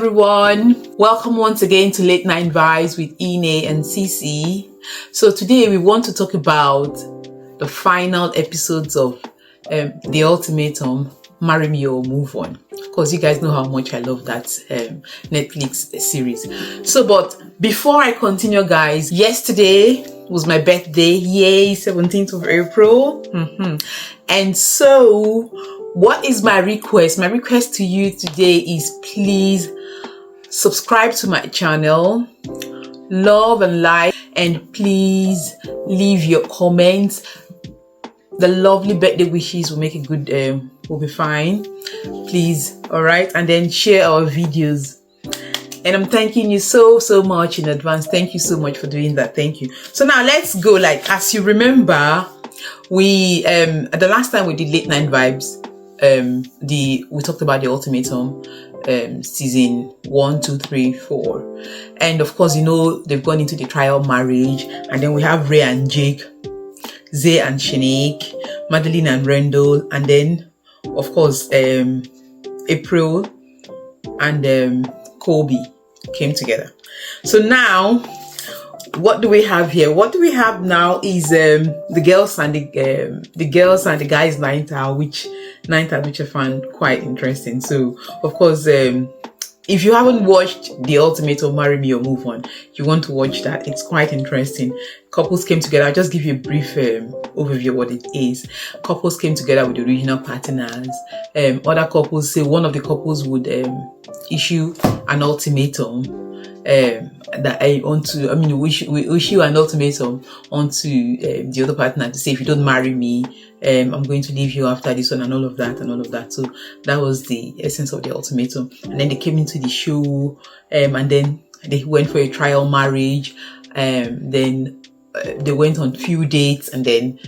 everyone, welcome once again to Late Night Vibes with Ine and Cece. So today we want to talk about the final episodes of The Ultimatum, Marry Me or Move On. Of course, you guys know how much I love that Netflix series. So, but before I continue, guys, yesterday was my birthday. Yay, 17th of April. And so, what is my request? My request to you today is please subscribe to my channel, love and like, and please leave your comments. The lovely birthday wishes will make a good, will be fine. Please, all right? And then share our videos. And I'm thanking you so much in advance. Thank you so much for doing that. Thank you. So now let's go. Like, as you remember, we the last time we did Late Night Vibes, we talked about The Ultimatum, season 1, 2, 3, 4, and of course, you know, they've gone into the trial marriage, and then we have Ray and Jake, Zay and Shanique, Madeline and Rendell, and then of course April and Kobe came together. So now, what do we have here? What do we have now is the girls and the guys night out, which I found quite interesting. So of course, if you haven't watched The Ultimatum, Marry Me or Move On, you want to watch that. It's quite interesting. Couples came together. I'll just give you a brief overview of what it is. Couples came together with the original partners. Other couples, say one of the couples would issue an ultimatum. We issue an ultimatum onto the other partner to say, if you don't marry me, I'm going to leave you after this one, and all of that. So that was the essence of the ultimatum. And then they came into the show, and then they went for a trial marriage. Then they went on few dates, and then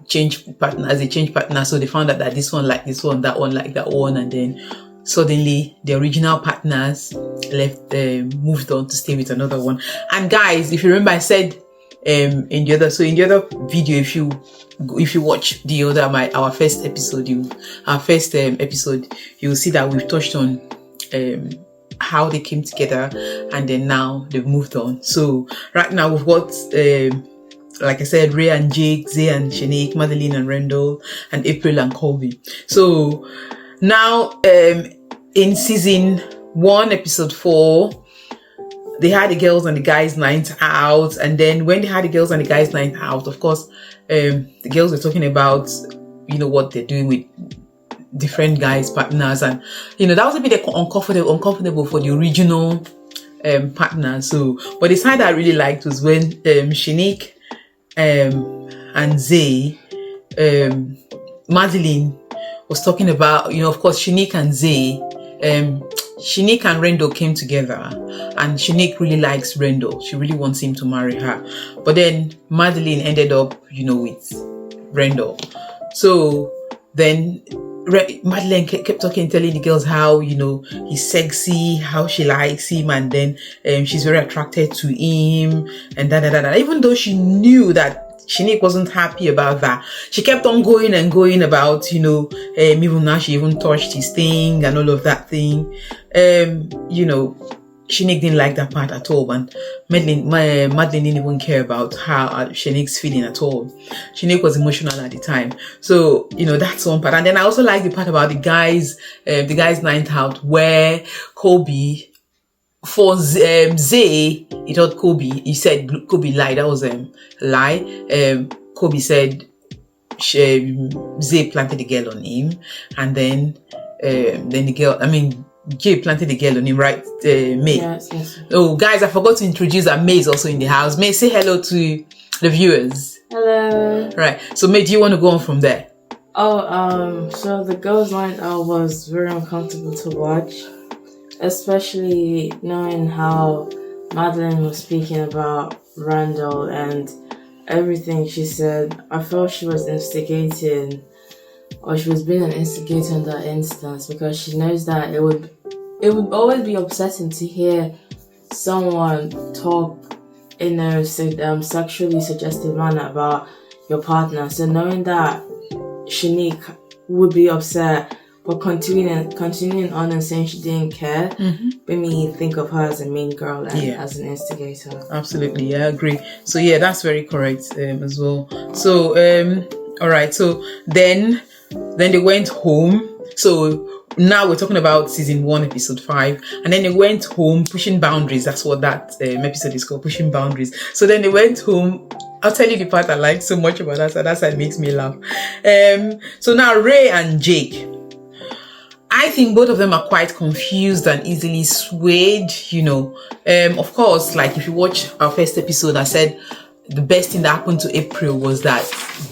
changed partners. They changed partners, so they found out that this one like this one, that one like that one, and then suddenly the original partners left, moved on to stay with another one. And guys, if you remember, I said in the other video, if you watch our first episode, you will see that we've touched on how they came together, and then now they've moved on. So right now we've got like I said, Ray and Jake, Zay and Shanique, Madeline and Rendell, and April and Colby. So now in season 1, episode 4, they had the girls and the guys night out. And then when they had the girls and the guys night out, of course, the girls were talking about, you know, what they're doing with different guys, partners. And, you know, that was a bit uncomfortable for the original partner. So, but the side I really liked was when Shanique and Zay, Madeline was talking about, you know, of course, Shanique and Zay, Shanique and Rendell came together, and Shanique really likes Rendell. She really wants him to marry her. But then Madeline ended up, you know, with Rendell. So then Madeline kept talking, telling the girls how, you know, he's sexy, how she likes him, and then she's very attracted to him, and Even though she knew that Shanique wasn't happy about that, she kept on going and going about, you know, even now she even touched his thing and all of that thing. You know, Shanique didn't like that part at all, and Madeline didn't even care about how Shanique's feeling at all. Shanique was emotional at the time. So, you know, that's one part. And then I also like the part about the guys night out, where Kobe, for Zay, he thought he said Kobe lied. That was a lie. Kobe said Zay planted the girl on him, and then the girl, Jay planted the girl on him, right? May. Yes. Oh, guys, I forgot to introduce that May is also in the house. May, say hello to the viewers. Hello. Right. So, May, do you want to go on from there? So the girls' night out was very uncomfortable to watch, especially knowing how Madeline was speaking about Randall and everything she said. I felt she was instigating, or she was being an instigator in that instance, because she knows that it would always be upsetting to hear someone talk in a sexually suggestive manner about your partner. So knowing that Shanique would be upset but continuing on and saying she didn't care made me think of her as a mean girl and as an instigator. Absolutely, I agree. So yeah, that's very correct as well. So all right. So then they went home. So now we're talking about season 1, episode 5, and then they went home pushing boundaries. That's what that episode is called, pushing boundaries. So then they went home. I'll tell you the part I like so much about that. So that side makes me laugh. So now Ray and Jake, I think both of them are quite confused and easily swayed. Of course, like if you watch our first episode, I said the best thing that happened to April was that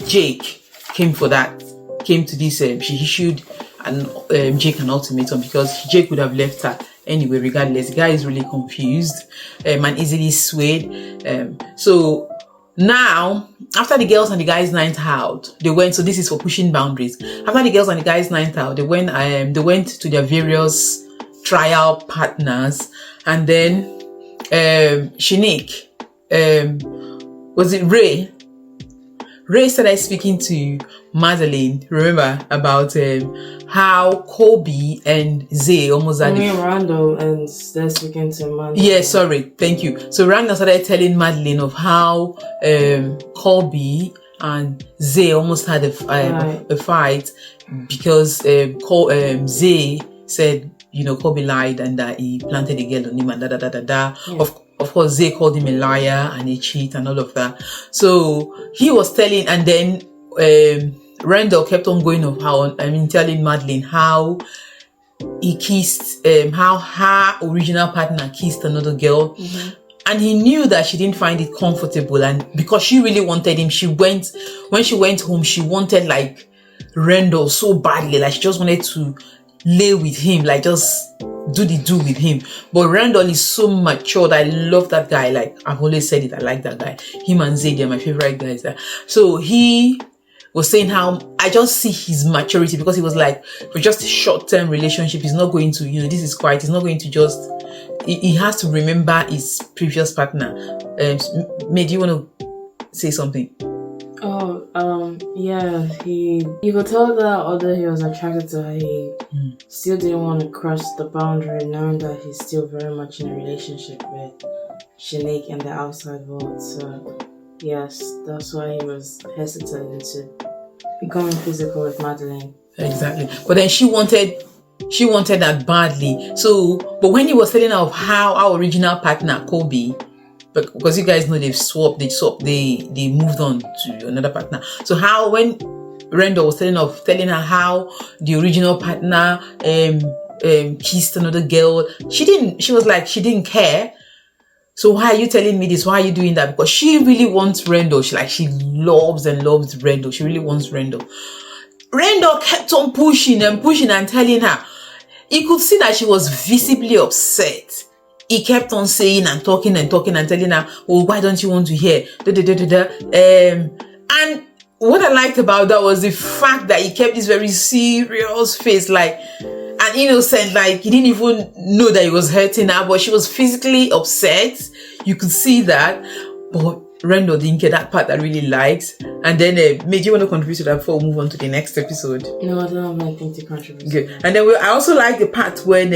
Jake came to this. She issued Jake an ultimatum because Jake would have left her anyway, regardless. The guy is really confused and easily swayed. So now, after the girls and the guys night out, they went. So this is for pushing boundaries. After the girls and the guys night out, they went to their various trial partners, and then Shanique, was it Ray? Ray started speaking to Madeline, remember, about how Colby and Zay almost had... Randall and they're speaking to Madeline. Yeah, sorry, thank you. So Randall started telling Madeline of how Colby and Zay almost had a fight because Zay said, Colby lied and that he planted a girl on him and da. Yeah. Of course, Zay called him a liar and a cheat and all of that. So he was telling, and then Randall kept on going telling Madeline how he kissed, how her original partner kissed another girl. Mm-hmm. And he knew that she didn't find it comfortable. And because she really wanted him, when she went home, she wanted like Randall so badly. Like she just wanted to lay with him, like just do with him. But Randall is so matured. I love that guy. Like I've always said it, I like that guy. Him and Zay, they're my favorite guys there. So he was saying how I just see his maturity, because he was like, for just a short-term relationship, he's not going to, this is quiet, he's not going to just, he has to remember his previous partner. May, do you want to say something? Yeah, you could tell that although he was attracted to her, he still didn't want to cross the boundary, knowing that he's still very much in a relationship with Shanique and the outside world. So, yes, that's why he was hesitant into becoming physical with Madeline. Exactly. But then she wanted that badly. So, but when he was telling her of how our original partner, Colby, because you guys know they moved on to another partner. So how when Randall was telling her how the original partner kissed another girl, she was like, she didn't care. So why are you telling me this? Why are you doing that? Because she really wants Randall. She loves and loves Randall. She really wants Randall. Randall kept on pushing and telling her. You could see that she was visibly upset. He kept on saying and talking and telling her, oh, why don't you want to hear? And what I liked about that was the fact that he kept this very serious face, like an innocent, like he didn't even know that he was hurting her, but she was physically upset. You could see that. But Randall didn't get that part I really liked. And then, May, do you want to contribute to that before we move on to the next episode? No, I don't have anything to contribute. Good. And then I also like the part when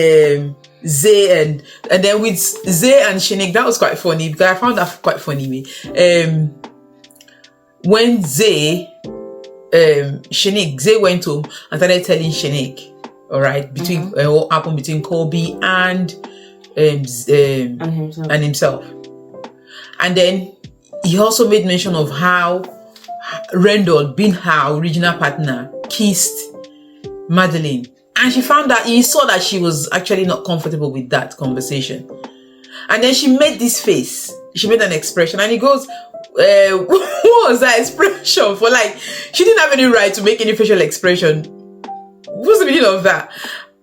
Zay and then with Zay and Shanique, that was quite funny, because I found that quite funny, me. When Zay went home and started telling Shanique, all right, what happened between Colby and himself. And then he also made mention of how Randall, being her original partner, kissed Madeline. And she found that he saw that she was actually not comfortable with that conversation. And then she made this face. She made an expression. And he goes, what was that expression for? Like, she didn't have any right to make any facial expression. What's the meaning of that?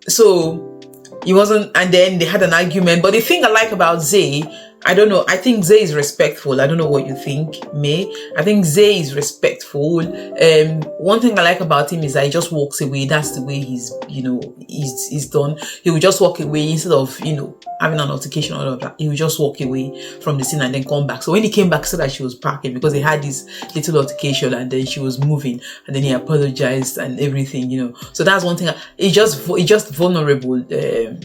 So, he wasn't, and then they had an argument. But the thing I like about Zay, I don't know. I think Zay is respectful. I don't know what you think, May. I think Zay is respectful. One thing I like about him is that he just walks away. That's the way he's done. He will just walk away instead of, having an altercation or all of that. He will just walk away from the scene and then come back. So when he came back, he said that she was packing because they had this little altercation and then she was moving and then he apologized and everything, So that's one thing. He's just vulnerable,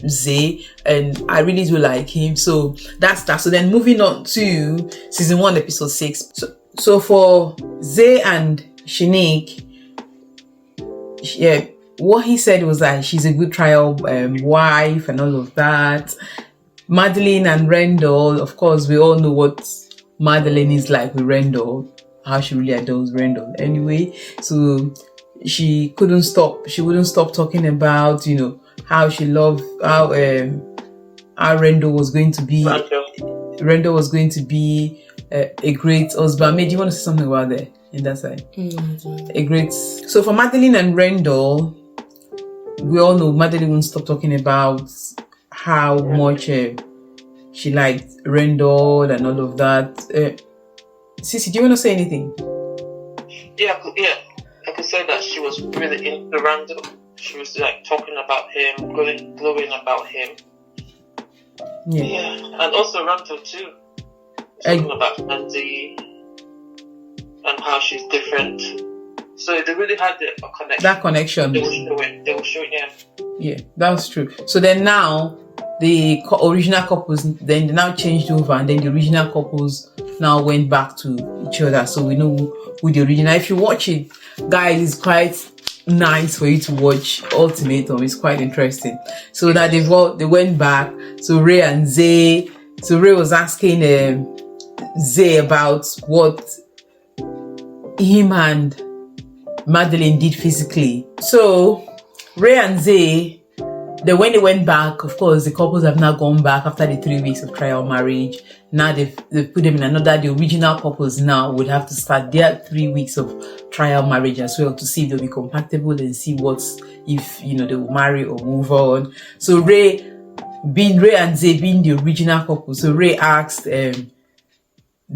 Zay, and I really do like him. So that's that. So then moving on to season 1, episode 6. So for Zay and Shanique, yeah, what he said was that she's a good trial wife and all of that. Madeline and Rendell, of course, we all know what Madeline is like with Rendell, how she really adores Rendell. Anyway, so she wouldn't stop talking about, how she loved how Rendell was going to be. Rendell was going to be a great husband. May, do you want to say something about that in that side? So for Madeline and Rendell, we all know Madeline won't stop talking about how much she liked Rendell and all of that. Sissy, do you want to say anything? Yeah. I could say that she was really into Rendell. She was like talking about him, glowing about him. Yeah, and also Rendell too. Talking about Andy and how she's different. So they really had a connection. That connection. They were showing, yeah. Yeah, that's true. So then now, the original couples, then they now changed over, and then the original couples now went back to each other. So we know who the original. If you watch it, guys, it's quite nice for you to watch Ultimatum. It's quite interesting. So that they went back. So Ray and Zay. So Ray was asking Zay about what him and Madeline did physically. So Ray and Zay, when they went back, of course, the couples have now gone back after the 3 weeks of trial marriage. Now they've put them in the original couples now would have to start their 3 weeks of trial marriage as well to see if they'll be compatible and see if they will marry or move on. So Ray and Zay being the original couple. So Ray asked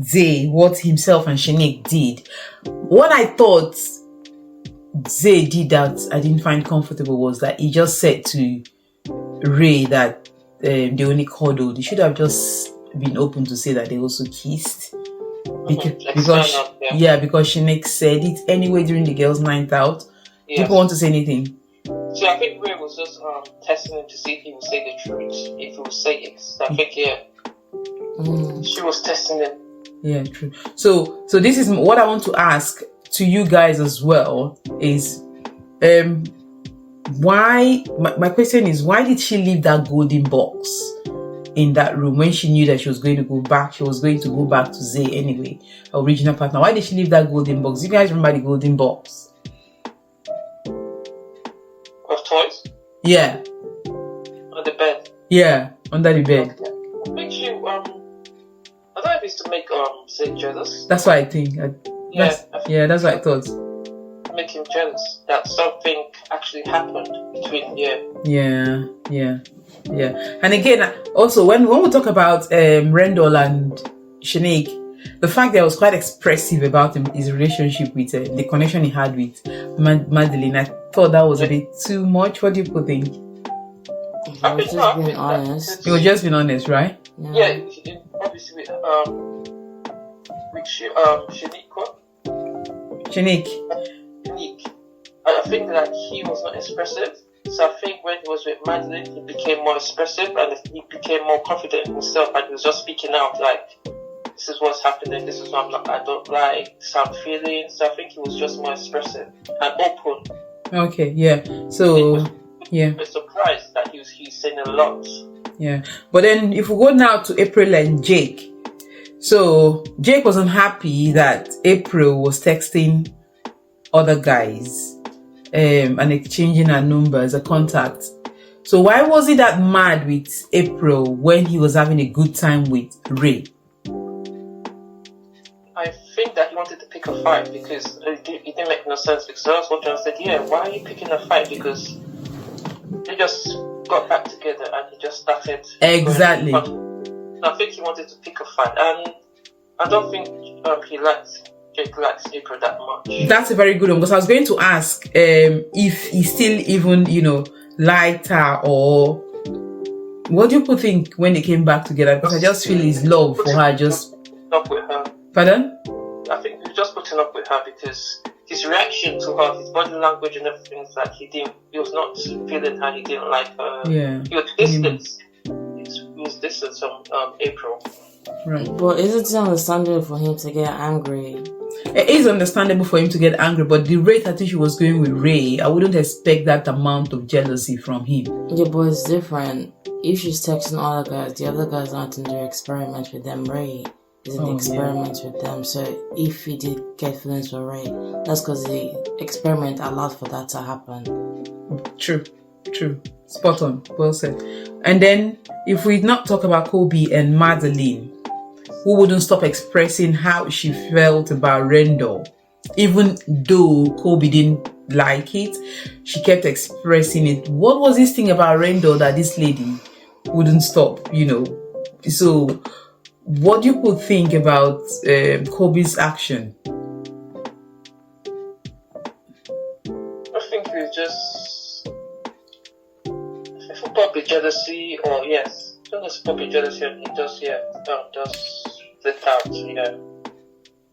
Zay what himself and Shanique did. What I thought Zay did that I didn't find comfortable was that he just said to Ray that they only cuddled. They should have just been open to say that they also kissed. Because Shanique said it anyway during the girls' night out. Yes. People want to say anything? So I think Ray was just testing him to see if he would say the truth, if he would say it. So I think she was testing him. Yeah, true. So this is what I want to ask to you guys as well is why my question is, why did she leave that golden box in that room when she knew that she was going to go back to Zay anyway, her original partner? Why did she leave that golden box? You guys remember the golden box of toys? Yeah, on the bed. Yeah, under the bed. I think she I don't know if it's to make Zay jealous. That's what I think. That's what I thought. Make him jealous that something actually happened between Yeah. And again, also when we talk about Rendell and Shanique, the fact that I was quite expressive about his relationship with the connection he had with Madeline, I thought that was a bit too much. What do you think? He was just being honest. He was just being honest, right? Yeah, obviously with Shanique. I think that he was not expressive. So I think when he was with Madeline, he became more expressive and he became more confident in himself, and he was just speaking out like, this is what's happening, this is what I don't like, this I'm feeling. So I think he was just more expressive and open. Okay, yeah. So I was surprised that he's saying a lot. Yeah. But then if we go now to April and Jake. So Jake was unhappy that April was texting other guys and exchanging her numbers, her contacts. So why was he that mad with April when he was having a good time with Ray? I think that he wanted to pick a fight because it didn't make no sense, because I was watching and said, why are you picking a fight? Because they just got back together and he just started. Exactly. I think he wanted to pick a fight, and I don't think Jake likes April that much. That's a very good one, because I was going to ask if he still even, liked her, or what do you think when they came back together? Because I just feel his love for her just... Up with her. Pardon? I think he was just putting up with her because his reaction to her, his body language and everything, is that he was not feeling her, he didn't like her. Yeah. He was distant. He was distant from April. Right. But is it understandable for him to get angry? It is understandable for him to get angry, but the rate at which he was going with Ray, I wouldn't expect that amount of jealousy from him. Yeah, but it's different. If she's texting other guys, the other guys aren't in their experiment with them. Ray is in the experiment with them. So if he did get feelings for Ray, that's because the experiment allowed for that to happen. True. Spot on. Well said. And then, if we not talk about Kobe and Madeline, who wouldn't stop expressing how she felt about Randall, even though Kobe didn't like it, she kept expressing it. What was this thing about Randall that this lady wouldn't stop? So, what do you think about Kobe's action? I think it's just probably jealousy, or yes, I think it's probably jealousy, and he just flip out. Yeah,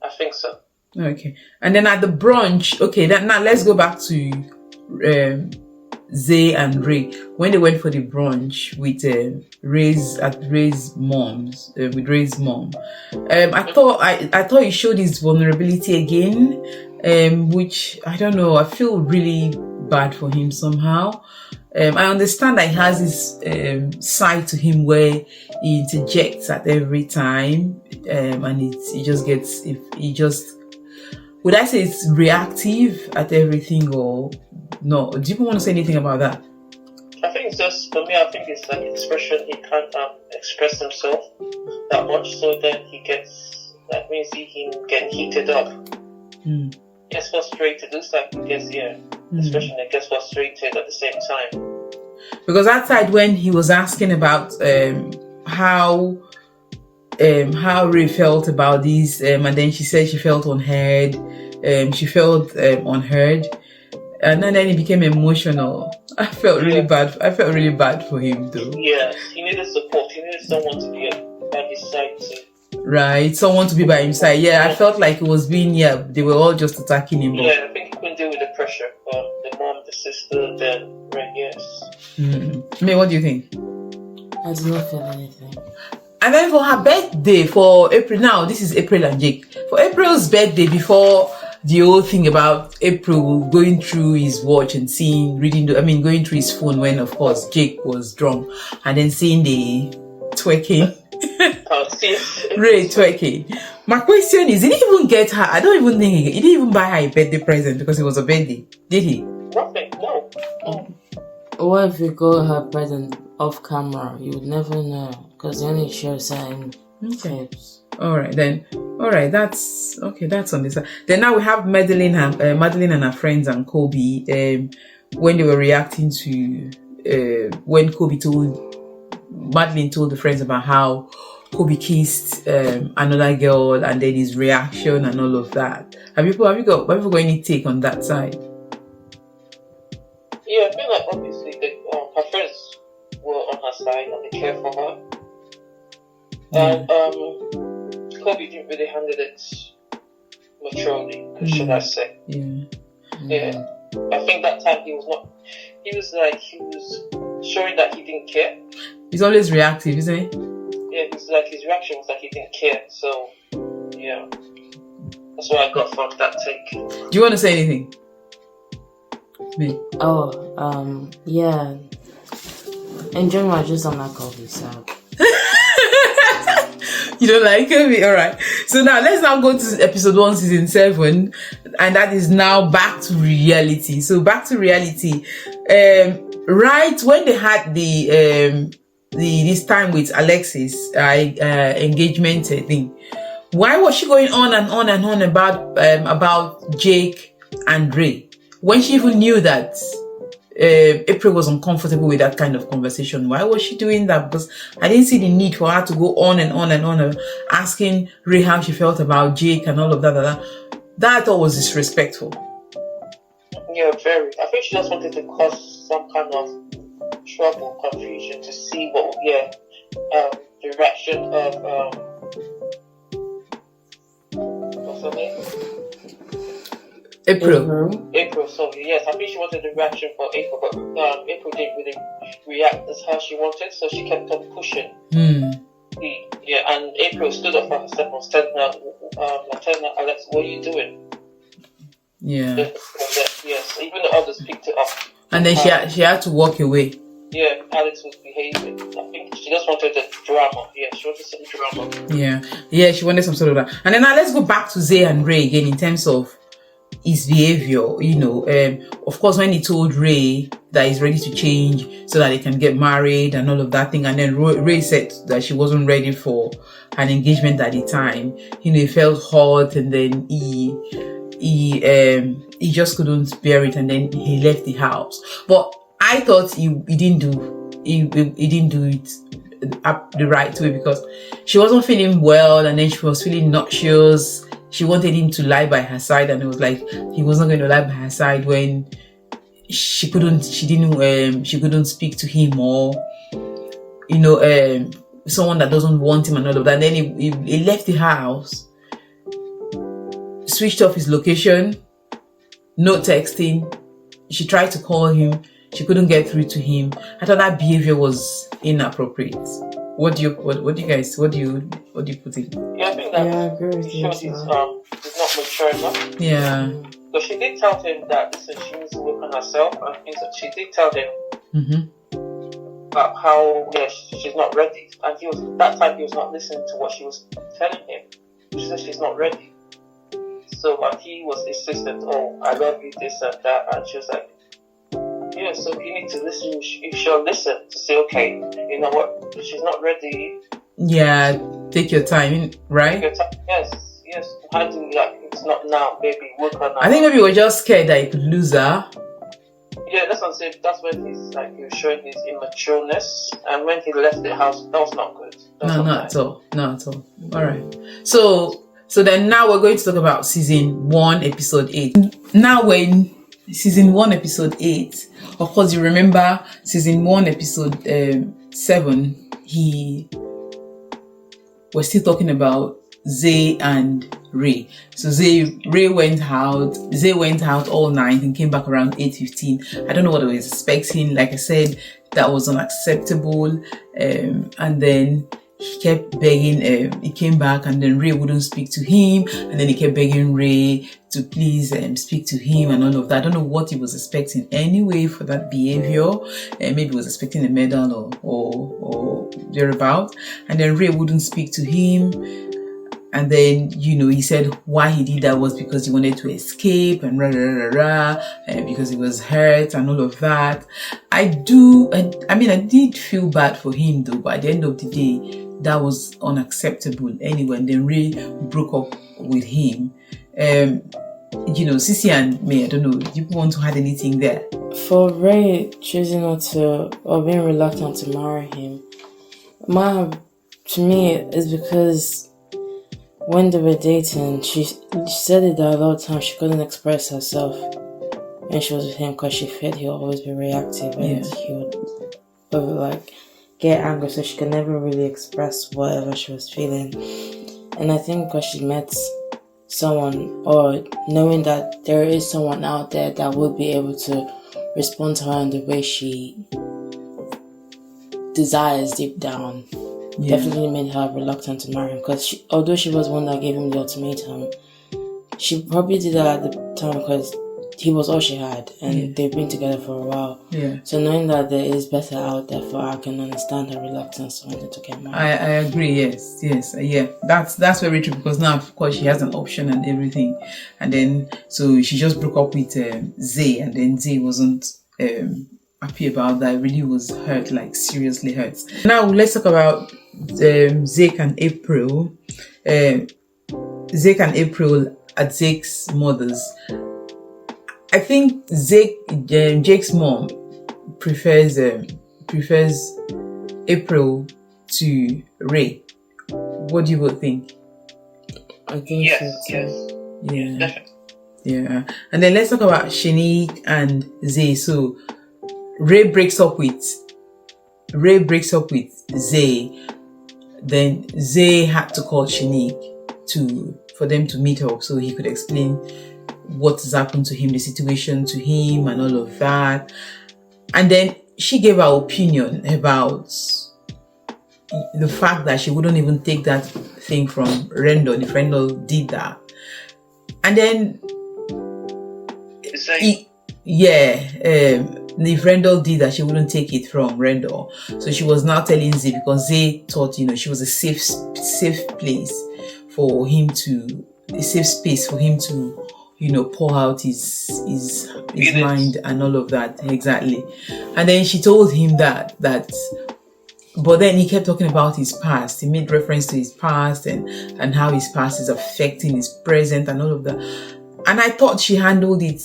I think so. Okay, and then at the brunch, now let's go back to Zay and Ray when they went for the brunch with Ray's mom's with Ray's mom. I thought he showed his vulnerability again, which I don't know. I feel really bad for him somehow. I understand that he has this side to him where he interjects at every time, and he just would I say it's reactive at everything, or no? Do you want to say anything about that? I think it's just, for me, I think it's like expression. He can't express himself that much, so then that means he can get heated up. Gets frustrated. Looks like he gets, expression that gets frustrated at the same time. Because that side when he was asking about how Ray felt about this, and then she said she felt unheard, and then it became emotional. I felt really bad for him though. Yeah, he needed support. He needed someone to be by his side too. Right, someone to be by his side. Yeah, I felt like it was they were all just attacking him. Yeah, I think he couldn't deal with the pressure from the mom, the sister, then Ray. Yes. May, what do you think? I do not feel anything. And then for her birthday, for April, now this is April and Jake. For April's birthday, before the whole thing about April going through his watch and going through his phone when, of course, Jake was drunk, and then seeing the twerking. Ray twerking. My question is, did he even get her? I don't even think he didn't even buy her a birthday present because it was a birthday. Did he? Nothing. No. What if you got her present off camera? You would never know because they only show certain clips. Alright, that's okay. That's on this side. Then now we have Madeline and her friends and Kobe. When they were reacting to when Madeline told the friends about how Kobe kissed another girl, and then his reaction and all of that. Have you got any take on that side? Yeah, I feel like obviously her friends were on her side and they care for her. And Kobe didn't really handle it maturely, should I say. Yeah. I think that time he was showing that he didn't care. He's always reactive, isn't he? Yeah, it's like his reaction was like he didn't care. So, yeah. That's what I got from that take. Do you want to say anything? Me? Yeah. Enjoying my juice on that coffee, so. You don't like Kobe? Alright. So now let's go to episode 1, season 7, and that is now back to reality. So back to reality. Right when they had the this time with Alexis engagement thing, why was she going on and on and on about Jake and Ray when she even knew that April was uncomfortable with that kind of conversation. Why was she doing that? Because I didn't see the need for her to go on and on and on, asking Ray how she felt about Jake and all of that. That I thought was disrespectful. Yeah, very. I think she just wanted to cause some kind of trouble, confusion, to see what, the reaction of, what's her name? April, sorry. Yes, I think she wanted the reaction for April, but April didn't really react as how she wanted, so she kept on pushing. Yeah, and April stood up for herself and said, telling Alex, what are you doing? Yeah. Yes, even the others picked it up. And then she had to walk away. Yeah, Alex was behaving. I think she just wanted the drama. Yeah, she wanted some drama. Yeah, she wanted some sort of that. And then now let's go back to Zay and Ray again in terms of his behavior. You know, of course, when he told Ray that he's ready to change so that they can get married and all of that thing, and then Ray said that she wasn't ready for an engagement at the time. You know, he felt hot, and then he just couldn't bear it, and then he left the house. But I thought he didn't do it the right way, because she wasn't feeling well, and then she was feeling nauseous. She wanted him to lie by her side, and it was like he wasn't going to lie by her side when she couldn't speak to him, or someone that doesn't want him and all of that. And then he left the house, switched off his location, no texting. She tried to call him, she couldn't get through to him. I thought that behavior was inappropriate. What do you guys put in? Yeah, I think that I agree with you. shows he's not mature enough. Yeah. So she did tell him that, listen, she needs to work on herself, and she did tell him about how she's not ready, and he was not listening to what she was telling him. She said she's not ready. So he was insistent, oh, I love you, this and that, and she was like, yeah, so you need to listen. You should listen to say, okay, you know what, she's not ready. Yeah, take your time, right? Take your time. Yes. How do you, it's not now, baby, work on her. I think maybe we were just scared that he could lose her. Yeah, that's what I'm saying. That's when he was showing his immatureness, and when he left the house, that was not good. Not at all. All right. So then now we're going to talk about season 1, episode 8. Now we're in season 1, episode 8. Of course, you remember season 1, episode 7. We're still talking about Zay and Ray. So Ray went out all night and came back around 8:15. I don't know what I was expecting. Like I said, that was unacceptable. And then he kept begging. He came back, and then Ray wouldn't speak to him, and then he kept begging Ray to please speak to him and all of that. I don't know what he was expecting anyway for that behavior. Maybe he was expecting a medal or thereabout. And then Ray wouldn't speak to him. And then, he said why he did that was because he wanted to escape and because he was hurt and all of that. I did feel bad for him though, but at the end of the day, that was unacceptable anyway. And then Ray broke up with him. Sissy and me, I don't know, do you want to add anything there? For Ray choosing not to, or being reluctant to marry him, to me, it's because when they were dating, she said it that a lot of times she couldn't express herself when she was with him, because she feared he would always be reactive and he would get angry, so she could never really express whatever she was feeling. And I think because she met someone, or knowing that there is someone out there that would be able to respond to her in the way she desires deep down, definitely made her reluctant to marry him. Because although she was one that gave him the ultimatum, she probably did that at the time because he was all she had, and they've been together for a while. Yeah. So knowing that there is better out there for her, I can understand her reluctance to wanting to get married. I agree. Yes. Yeah. That's very true, because now of course she has an option and everything, and then so she just broke up with Zay, and then Zay wasn't happy about that. It really was hurt, like seriously hurt. Now let's talk about Zeke and April. Zeke and April at Zake's mother's. I think Jake's mom prefers April to Ray. What do you both think? I think Yes, so yes, too. Yeah. definitely. Yeah. And then let's talk about Shanique and Zay. So Ray breaks up with Zay. Then Zay had to call Shanique for them to meet up so he could explain what has happened to him, the situation to him and all of that. And then she gave her opinion about the fact that she wouldn't even take that thing from Rendell if Rendell did that. And then if Rendell did that, she wouldn't take it from Rendell. So she was now telling Zay, because Zay thought, she was a safe place for him to, pour out his mind and all of that. Exactly. And then she told him that but then he kept talking about his past. He made reference to his past and how his past is affecting his present and all of that. And I thought she handled it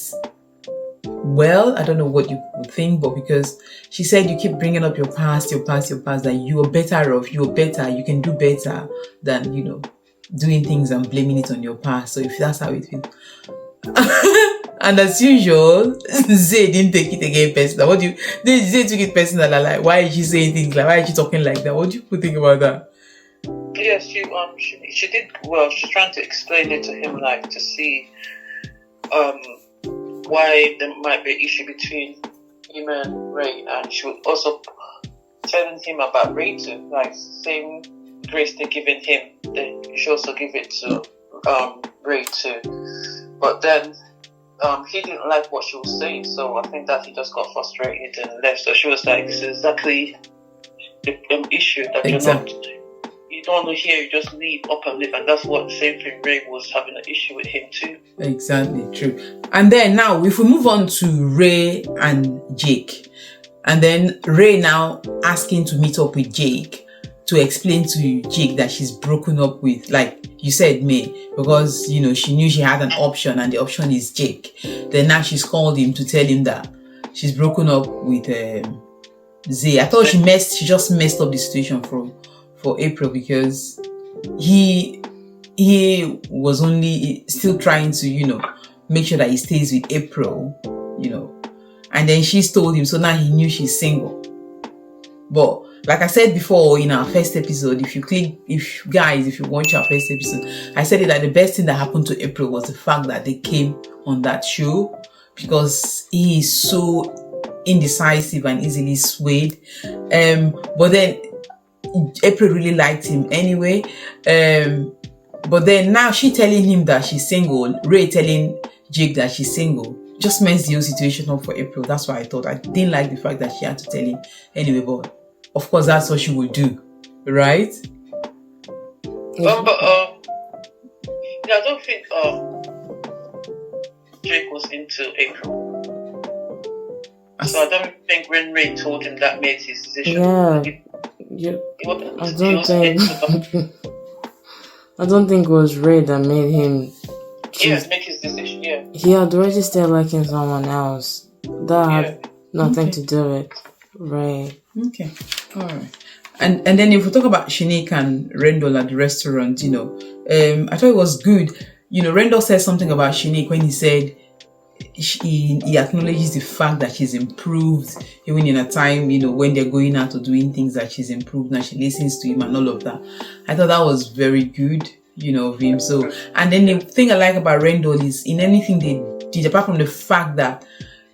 well. I don't know what you would think, but because she said you keep bringing up your past, that you are better off, you can do better than, doing things and blaming it on your past. So if that's how it feels. And as usual, Zay didn't take it again personal. Zay took it personal, like, why is she saying things like, why is she talking like that? What do you think about that? Yes, she did well. She's trying to explain it to him, like, to see why there might be an issue between him and Ray, and she was also telling him about Ray too, like, same grace they're giving him, then you should also give it to Ray too. But then he didn't like what she was saying, so I think that he just got frustrated and left. So she was like, this is exactly the issue, that you don't want to hear, you just leave, up and live. And that's what the same thing Ray was having an issue with him too. Exactly, true. And then now, if we move on to Ray and Jake, and then Ray now asking to meet up with Jake to explain to Jake that she's broken up with, like you said, May, because, she knew she had an option and the option is Jake. Then now she's called him to tell him that she's broken up with Zay. I thought she just messed up the situation for April, because he was only still trying to, make sure that he stays with April, and then she's told him, so now he knew she's single. But like I said before in our first episode, if you watch our first episode, I said it that the best thing that happened to April was the fact that they came on that show, because he is so indecisive and easily swayed. But then April really liked him anyway. But then now she telling him that she's single, Ray telling Jake that she's single, just messed the whole situation up for April. That's why I thought I didn't like the fact that she had to tell him anyway, but of course that's what she would do, right? I don't think Jake was into April. So I don't think when Ray told him that made his decision. I don't think it was Ray that made him make his decision. Yeah. He had already started liking someone else. That had nothing to do with Ray. Okay. All right. And then if we talk about Shanique and Rendell at the restaurant, I thought it was good. Rendell said something about Shanique when he said he acknowledges the fact that she's improved, even in a time, when they're going out or doing things, that she's improved, and she listens to him and all of that. I thought that was very good, of him. So, and then the thing I like about Rendell is in anything they did, apart from the fact that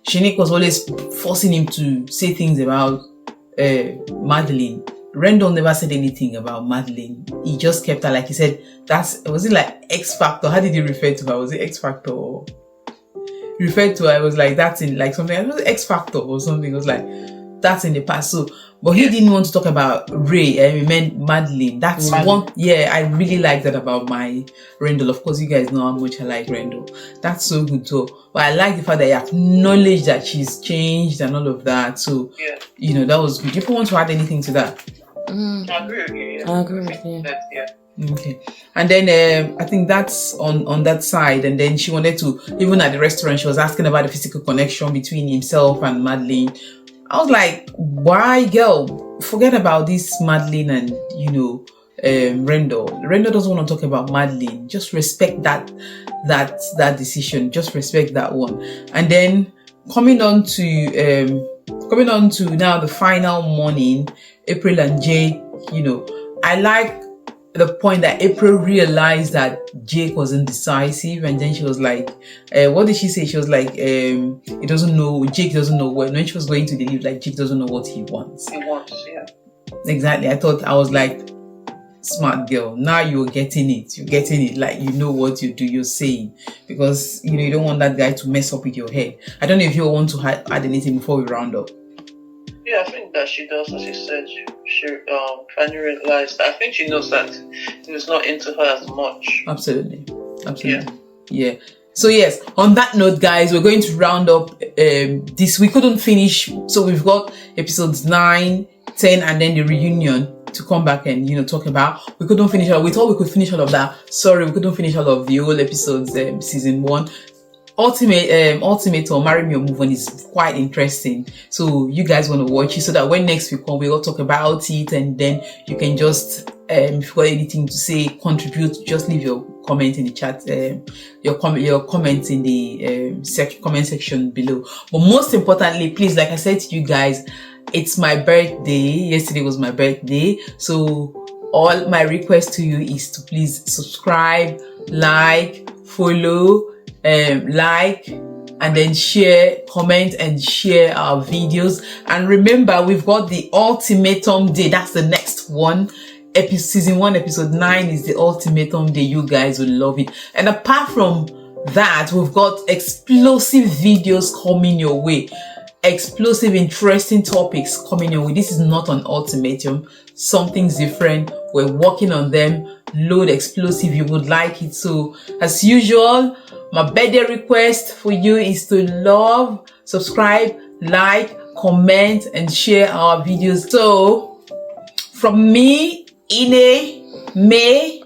Shanique was always forcing him to say things about Madeline, Rendell never said anything about Madeline. He just kept her, like he said, was it like X Factor? How did he refer to her? Was it X Factor? Or referred to her, I was like, that's in like something, it was X Factor or something. It was like, that's in the past. So, but he didn't want to talk about Ray. He meant Madeline. That's one. Yeah, I really like that about my Rendell. Of course, you guys know how much I like Rendell. That's so good too. But I like the fact that he acknowledged that she's changed and all of that. So, that was good. Do you want to add anything to that? I agree with you. Yeah. I agree with you. Okay. And then I think that's on that side. And then she wanted to, even at the restaurant, she was asking about the physical connection between himself and Madeline. I was like, why, girl? Forget about this Madeline and Rendell. Rendell doesn't want to talk about Madeline. Just respect that decision. Just respect that one. And then coming on to now the final morning, April and Jake. I like the point that April realized that Jake was indecisive, and then she was like, what did she say? She was like, Jake doesn't know when she was going to leave, like Jake doesn't know what he wants. Yeah. Exactly. I was like, smart girl. Now you're getting it. Like, you know what you're saying, because you don't want that guy to mess up with your head. I don't know if you want to add anything before we round up. Yeah, I think that she does, as you said. She finally realized. I think she knows that he was not into her as much. Absolutely. Yeah. So yes, on that note, guys, we're going to round up this. We couldn't finish, so we've got episodes 9, 10, and then the reunion to come back and talk about. We couldn't finish all. We thought we could finish all of that. Sorry, we couldn't finish all of the whole episodes season 1. Ultimatum, Marry Me or Move On is quite interesting. So you guys want to watch it so that when next we come, we'll talk about it, and then you can just, if you've got anything to say, contribute, just leave your comment in the chat, your comments in the comment section below. But most importantly, please, like I said to you guys, it's my birthday. Yesterday was my birthday. So all my request to you is to please subscribe, like, follow, like, and then share, comment, and share our videos. And remember, we've got the Ultimatum Day. That's the next one. Season 1, episode 9 is the Ultimatum Day. You guys will love it. And apart from that, we've got explosive videos coming your way. Explosive, interesting topics coming your way. This is not an ultimatum. Something's different. We're working on them. Load explosive. You would like it. So, as usual, my birthday request for you is to love, subscribe, like, comment, and share our videos. So, from me, Ine, May,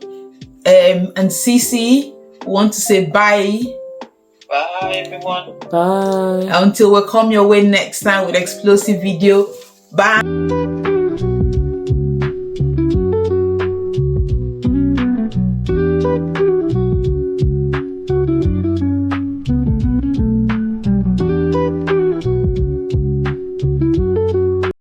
and Cece, want to say bye. Bye, everyone. Bye. Until we come your way next time with explosive video. Bye.